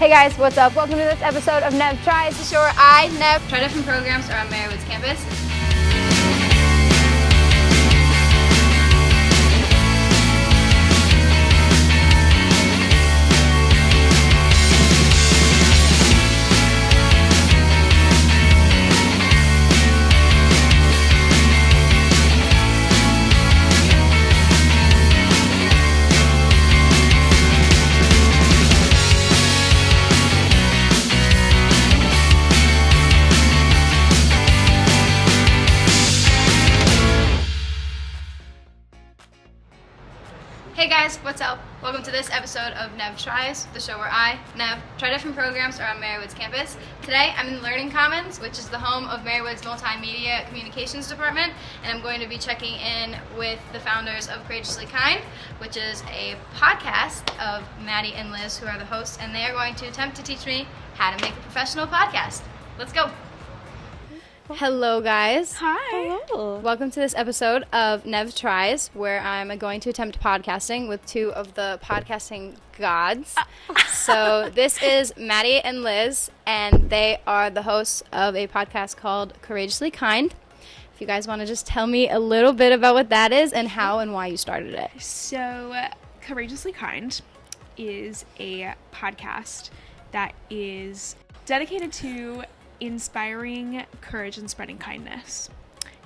Hey guys, what's up? Welcome to this episode of Nev Tries, the show where I, Nev, try different programs around Marywood's campus. Hey guys, what's up? Welcome to this episode of Nev Tries, the show where I, Nev, try different programs around Marywood's campus. Today, I'm in the Learning Commons, which is the home of Marywood's Multimedia Communications Department, and I'm going to be checking in with the founders of Courageously Kind, which is a podcast of Maddie and Liz, who are the hosts, and they are going to attempt to teach me how to make a professional podcast. Let's go. Hello guys. Hi. Hello. Welcome to this episode of Nev Tries, where I'm going to attempt podcasting with two of the podcasting gods. So this is Maddie and Liz, and they are the hosts of a podcast called Courageously Kind. If you guys want to just tell me a little bit about what that is and how and why you started it. So, Courageously Kind is a podcast that is dedicated to inspiring courage and spreading kindness.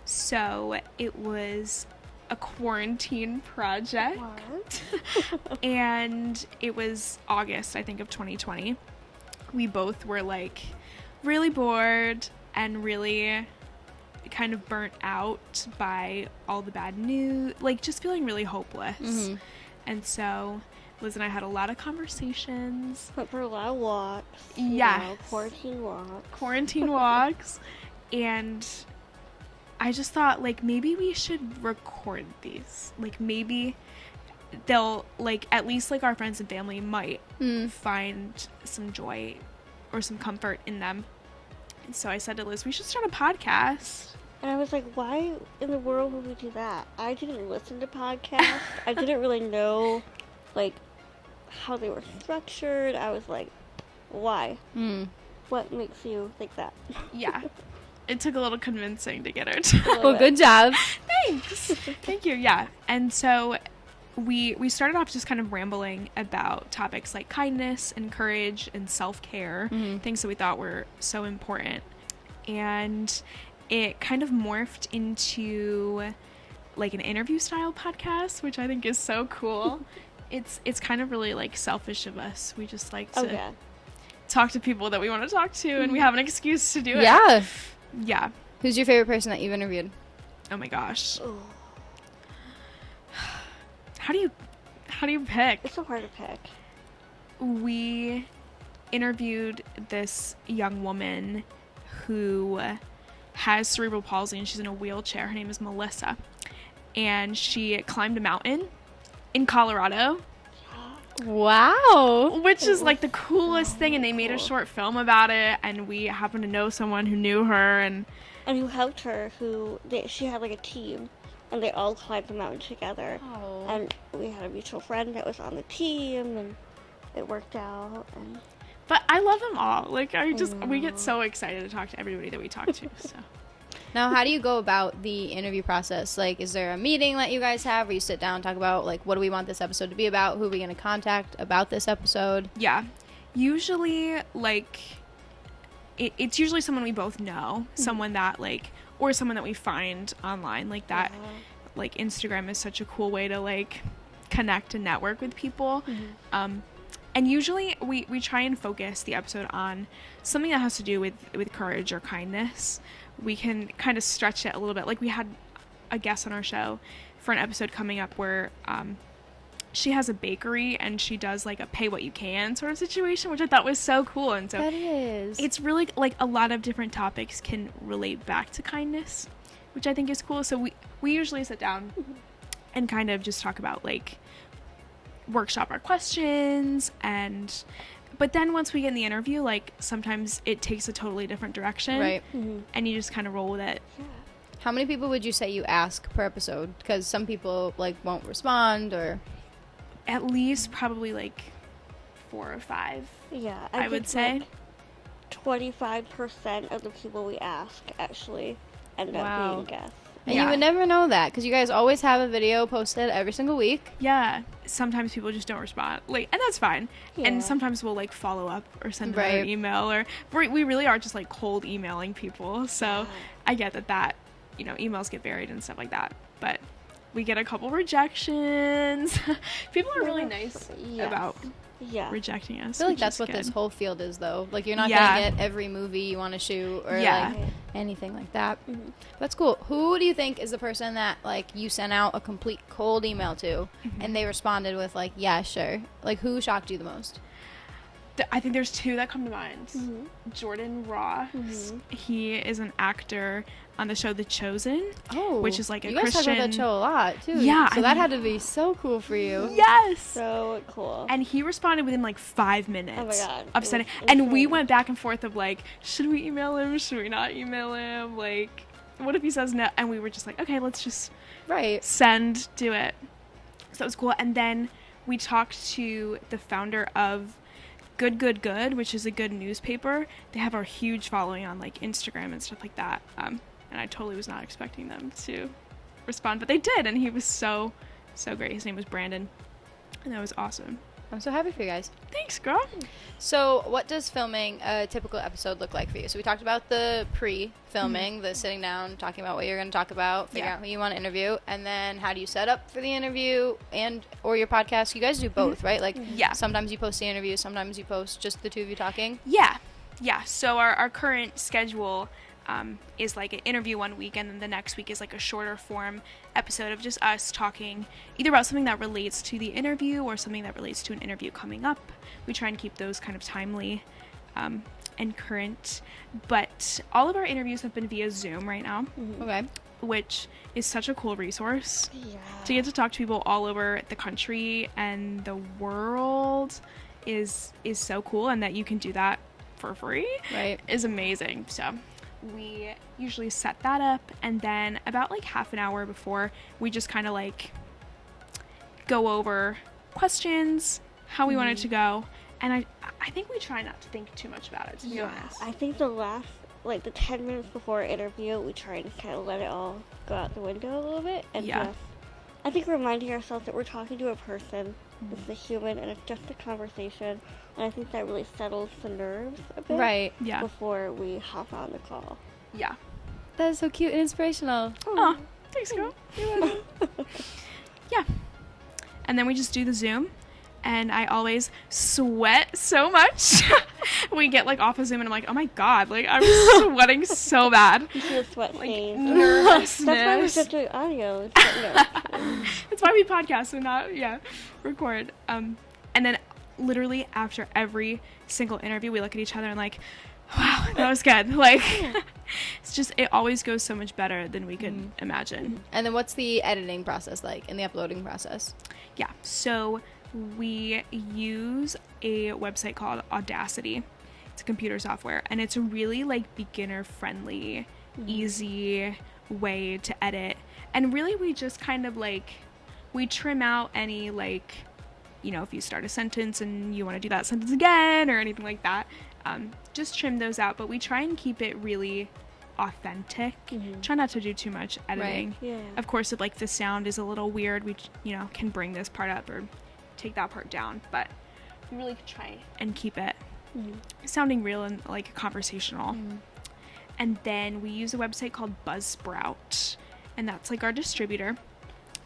So it was a quarantine project. And it was August, I think, of 2020. We both were like really bored and really kind of burnt out by all the bad news, like just feeling really hopeless. Mm-hmm. And so Liz and I had a lot of conversations. Went for a lot of walks. Yes. Quarantine walks. And I just thought, like, maybe we should record these. Like, maybe they'll, like, at least, like, our friends and family might find some joy or some comfort in them. And so I said to Liz, we should start a podcast. And I was like, why in the world would we do that? I didn't listen to podcasts. I didn't really know, like, how they were structured. I was like, why? What makes you think that? Yeah. It took a little convincing to get her to. Well, good job. Thanks. Thank you. Yeah. And so we started off just kind of rambling about topics like kindness and courage and self-care, things that we thought were so important. And it kind of morphed into like an interview style podcast, which I think is so cool. It's kind of really like selfish of us. We just like to talk to people that we want to talk to, and we have an excuse to do it. Yeah. Yeah. Who's your favorite person that you've interviewed? Oh my gosh. How do you pick? It's so hard to pick. We interviewed this young woman who has cerebral palsy, and she's in a wheelchair. Her name is Melissa, and she climbed a mountain in Colorado. Wow. Which is like the coolest thing, and they made a short film about it, and we happen to know someone who knew her and who helped her, she had like a team, and they all climbed the mountain together. Oh. And we had a mutual friend that was on the team, and it worked out. But I love them all. Like, we get so excited to talk to everybody that we talk to, so. Now, how do you go about the interview process? Like, is there a meeting that you guys have where you sit down and talk about, like, what do we want this episode to be about? Who are we going to contact about this episode? Yeah. Usually, like, it's usually someone we both know. Someone that, like, or someone that we find online. Like, that, like, Instagram is such a cool way to, like, connect and network with people. And usually, we try and focus the episode on something that has to do with courage or kindness. We can kind of stretch it a little bit. Like, we had a guest on our show for an episode coming up where she has a bakery and she does like a pay what you can sort of situation, which I thought was so cool. And so that is. It's really like a lot of different topics can relate back to kindness, which I think is cool. So we usually sit down and kind of just talk about like workshop our questions, but then once we get in the interview, like sometimes it takes a totally different direction, right? And you just kind of roll with it. How many people would you say you ask per episode? Because some people like won't respond, or at least probably like 4 or 5. Yeah, I would say. 25% of the people we ask actually end up being guests. And you would never know that because you guys always have a video posted every single week. Yeah. Sometimes people just don't respond. Like, and that's fine. Yeah. And sometimes we'll like follow up or send another email, or we really are just like cold emailing people. So I get that, you know, emails get buried and stuff like that. But we get a couple rejections. People are really nice about rejecting us. I feel like that's what this whole field is, though. Like, you're not gonna get every movie you want to shoot or like anything like that. That's cool. Who do you think is the person that like you sent out a complete cold email to and they responded with like, yeah, sure? Like, who shocked you the most? I think there's 2 that come to mind. Jordan Ross. He is an actor on the show The Chosen, which is like a Christian. You guys talk about that show a lot too. Yeah, so that had to be so cool for you. Yes, so cool. And he responded within like 5 minutes. Oh my god, of sending. And we went back and forth of like, should we email him? Should we not email him? Like, what if he says no? And we were just like, okay, let's just send, do it. So it was cool. And then we talked to the founder of Good, which is a good newspaper. They have a huge following on like Instagram and stuff like that. And I totally was not expecting them to respond, but they did, and he was so great. His name was Brandon, and that was awesome. I'm so happy for you guys. Thanks, girl. So what does filming a typical episode look like for you? So we talked about the pre-filming, the sitting down, talking about what you're going to talk about, figuring out who you want to interview, and then how do you set up for the interview and or your podcast? You guys do both, right? Like, sometimes you post the interview, sometimes you post just the 2 of you talking? Yeah. So our current schedule is like an interview one week, and then the next week is like a shorter form episode of just us talking either about something that relates to the interview or something that relates to an interview coming up. We try and keep those kind of timely and current, but all of our interviews have been via Zoom right now. Okay. Which is such a cool resource to get to talk to people all over the country and the world is so cool, and that you can do that for free is amazing. So we usually set that up, and then about like half an hour before, we just kind of like go over questions, how we want it to go, and I think we try not to think too much about it, to be honest. I think the last, like the 10 minutes before our interview, we try and kind of let it all go out the window a little bit, and just, I think reminding ourselves that we're talking to a person, this is a human, and it's just a conversation. And I think that really settles the nerves a bit before we hop on the call. Yeah. That is so cute and inspirational. Oh, thanks, girl. You're welcome. And then we just do the Zoom, and I always sweat so much. We get like off of Zoom, and I'm like, oh my god, like I'm sweating so bad. You see the sweat stains. Nervousness. That's why we're just doing audio. That's why we podcast and not record. And then literally after every single interview, we look at each other and like, wow, that was good. Like, it's just, it always goes so much better than we could imagine. And then what's the editing process like, and the uploading process? Yeah, so we use a website called Audacity. It's a computer software, and it's a really like beginner friendly, easy way to edit. And really we just kind of like, we trim out any like, you know, if you start a sentence and you want to do that sentence again or anything like that, just trim those out. But we try and keep it really authentic. Try not to do too much editing. Of course, if like the sound is a little weird, we, you know, can bring this part up or take that part down. But we really try and keep it sounding real and like conversational. And then we use a website called Buzzsprout, and that's like our distributor.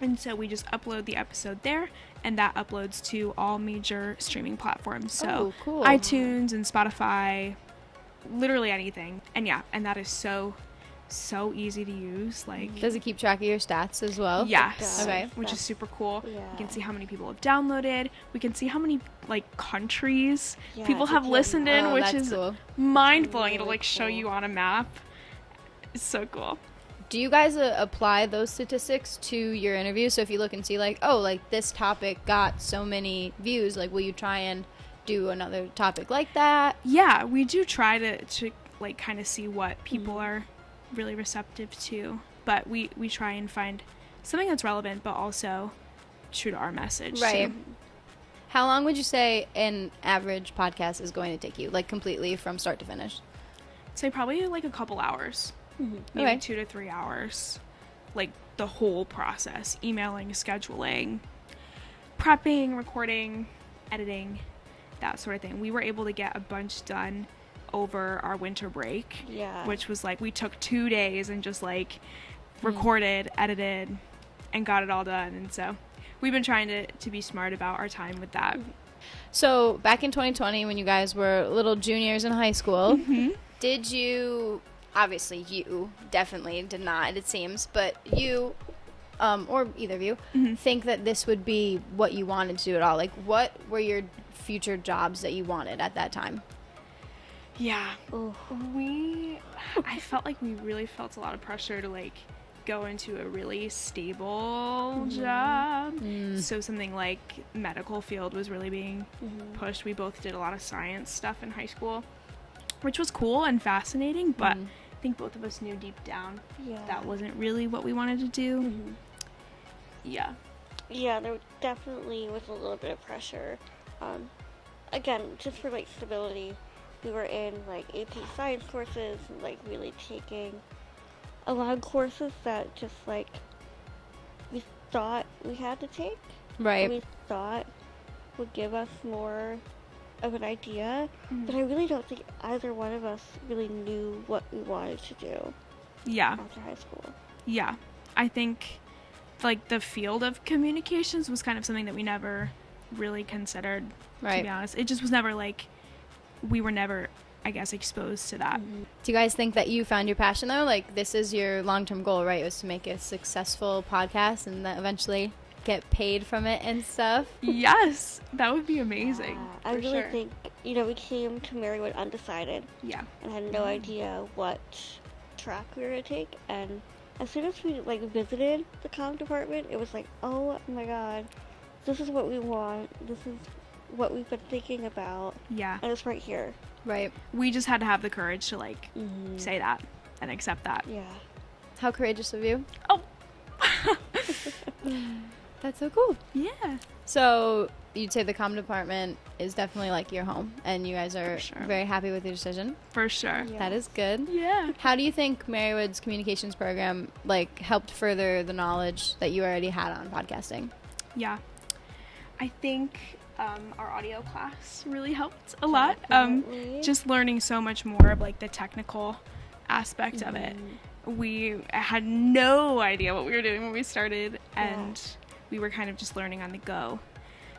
And so we just upload the episode there, and that uploads to all major streaming platforms. So iTunes and Spotify, literally anything. And and that is so easy to use. Like, does it keep track of your stats as well? Yes. Okay. Which is super cool. You can see how many people have downloaded. We can see how many like countries people have listened in, which is mind-blowing. It'll like show you on a map. It's so cool. Do you guys apply those statistics to your interview? So if you look and see like, oh, like this topic got so many views, like will you try and do another topic like that? Yeah, we do try to like kind of see what people are really receptive to. But we try and find something that's relevant but also true to our message. Right. How long would you say an average podcast is going to take you, like completely from start to finish? I'd say probably like a couple hours, maybe 2 to 3 hours, like the whole process, emailing, scheduling, prepping, recording, editing, that sort of thing. We were able to get a bunch done over our winter break, which was like we took 2 days and just like recorded, edited, and got it all done. And so we've been trying to be smart about our time with that. So back in 2020, when you guys were little juniors in high school, did you, obviously you definitely did not, it seems, but you, or either of you, think that this would be what you wanted to do at all? Like, what were your future jobs that you wanted at that time? Yeah. I felt like we really felt a lot of pressure to like go into a really stable job. So something like medical field was really being pushed. We both did a lot of science stuff in high school, which was cool and fascinating, but I think both of us knew deep down that wasn't really what we wanted to do. Yeah, there definitely was a little bit of pressure. Again, just for like stability, we were in like AP science courses and like really taking a lot of courses that just like we thought we had to take. Right. We thought would give us more of an idea, but I really don't think either one of us really knew what we wanted to do after high school. Yeah. I think like the field of communications was kind of something that we never really considered, to be honest. It just was never like, we were never, I guess, exposed to that. Do you guys think that you found your passion though? Like, this is your long-term goal, right? Was to make a successful podcast and then eventually get paid from it and stuff? Yes, that would be amazing. I really think, we came to Marywood undecided. Yeah. And had no idea what track we were going to take. And as soon as we, like, visited the comm department, it was like, oh my god, this is what we want. This is what we've been thinking about. Yeah. And it's right here. Right. We just had to have the courage to, like, say that and accept that. Yeah. How courageous of you. Oh. That's so cool. Yeah. So you'd say the comm department is definitely like your home, and you guys are very happy with your decision? For sure. Yeah. That is good. Yeah. How do you think Marywood's communications program, like, helped further the knowledge that you already had on podcasting? Yeah. I think our audio class really helped a lot. Just learning so much more of, like, the technical aspect of it. We had no idea what we were doing when we started, and we were kind of just learning on the go.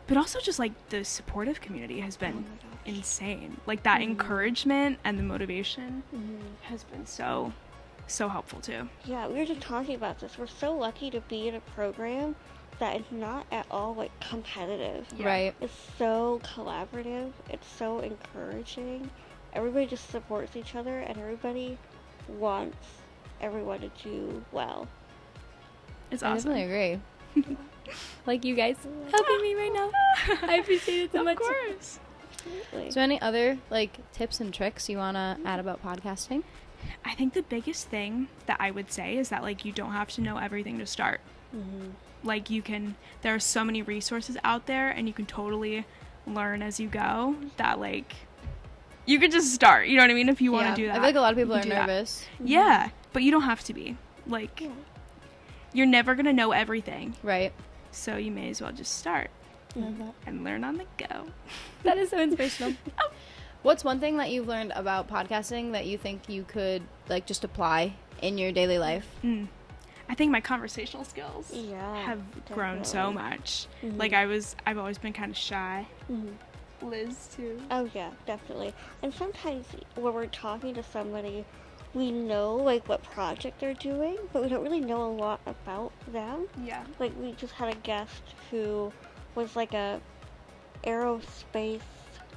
But also just, like, the supportive community has been insane. Like, that encouragement and the motivation has been so helpful, too. Yeah, we were just talking about this. We're so lucky to be in a program that is not at all, like, competitive. Yeah. Right. It's so collaborative. It's so encouraging. Everybody just supports each other, and everybody wants everyone to do well. It's I awesome. definitely agree. Like you guys helping me right now. I appreciate it so much. Of course. Absolutely. Is there any other, like, tips and tricks you want to add about podcasting? I think the biggest thing that I would say is that, like, you don't have to know everything to start. Like, there are so many resources out there, and you can totally learn as you go that, like, you could just start, you know what I mean, if you want to do that. I feel like a lot of people are nervous. Yeah, but you don't have to be. Like, you're never going to know everything. Right. So you may as well just start and learn on the go. That is so inspirational. What's one thing that you've learned about podcasting that you think you could, like, just apply in your daily life? I think my conversational skills have grown so much. Like, I've always been kind of shy. Liz, too. Oh, yeah, definitely. And sometimes when we're talking to somebody, we know, like, what project they're doing, but we don't really know a lot about them. Yeah. Like, we just had a guest who was, like, a aerospace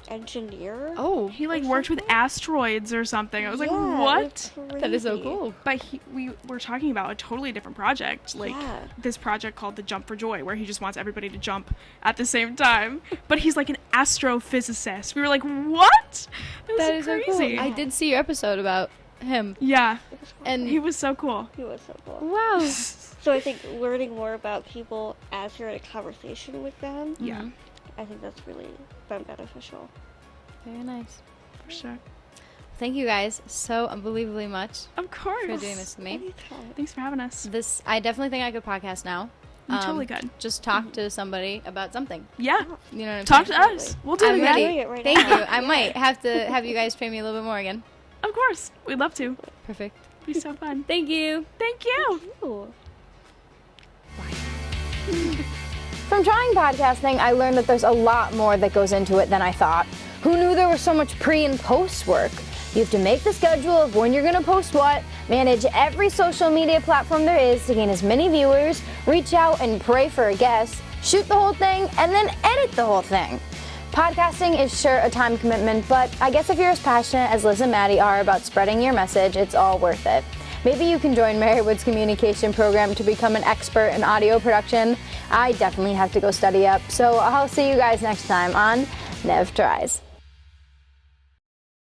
engineer. Oh, he, like, worked with asteroids or something. I was like, Yeah, what? That is so cool. But we were talking about a totally different project, like this project called the Jump for Joy, where he just wants everybody to jump at the same time. But he's like an astrophysicist. We were like, what? That is crazy. So cool. I did see your episode about him. Yeah, and he was so cool. He was so cool. Wow. So I think learning more about people as you're in a conversation with them, I think that's really been beneficial. Very nice. For sure. Thank you guys so unbelievably much Of course. for doing this with me. Anytime. Thanks for having us. I definitely think I could podcast now. You totally could. Just talk to somebody about something. Yeah. You know what I'm Talk saying? to us. We'll do it I'm again. ready. Doing it right Thank now. you. I might have to have you guys train me a little bit more again. Of course. We'd love to. Perfect. It'd be so fun. Thank you. Thank you. Ooh. From trying podcasting, I learned that there's a lot more that goes into it than I thought. Who knew there was so much pre and post work? You have to make the schedule of when you're going to post what, manage every social media platform there is to gain as many viewers, reach out and pray for a guest, shoot the whole thing, and then edit the whole thing. Podcasting is sure a time commitment, but I guess if you're as passionate as Liz and Maddie are about spreading your message, it's all worth it. Maybe you can join Marywood's communication program to become an expert in audio production. I definitely have to go study up, so I'll see you guys next time on Nev Tries.